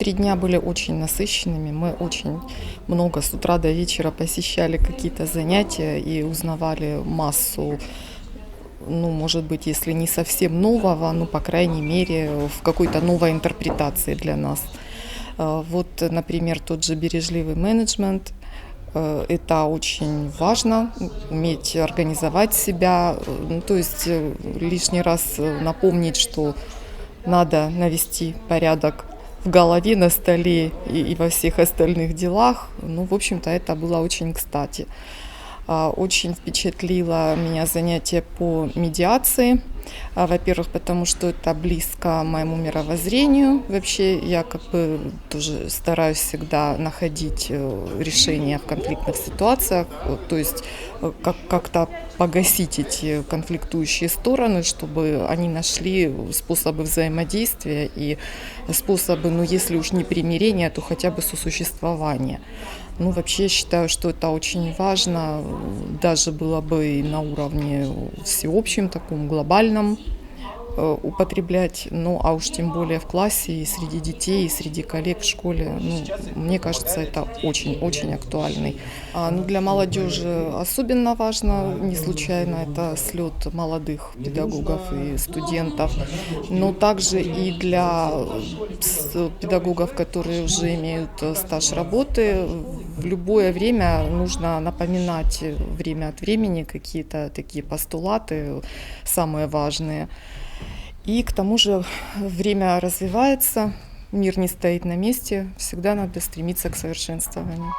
3 дня были очень насыщенными. Мы очень много с утра до вечера посещали какие-то занятия и узнавали массу, ну, может быть, если не совсем нового, ну, по крайней мере, в какой-то новой интерпретации для нас. Вот, например, тот же бережливый менеджмент. Это очень важно, уметь организовать себя. Ну, то есть лишний раз напомнить, что надо навести порядок в голове, на столе и во всех остальных делах. Ну, в общем-то, это было очень кстати. Очень впечатлило меня занятие по медиации. Во-первых, потому что это близко моему мировоззрению. Вообще, я как бы тоже стараюсь всегда находить решения в конфликтных ситуациях, то есть как-то погасить эти конфликтующие стороны, чтобы они нашли способы взаимодействия и способы, ну, если уж не примирения, то хотя бы сосуществования. Ну, вообще, я считаю, что это очень важно, даже было бы и на уровне всеобщем, таком глобальном употреблять, ну, а уж тем более в классе и среди детей, и среди коллег в школе. Ну, мне кажется, это очень-очень актуальный. Ну, для молодежи особенно важно, не случайно, это слет молодых педагогов и студентов, но также и для педагогов, которые уже имеют стаж работы. В любое время нужно напоминать время от времени какие-то такие постулаты, самые важные. И к тому же время развивается, мир не стоит на месте, всегда надо стремиться к совершенствованию.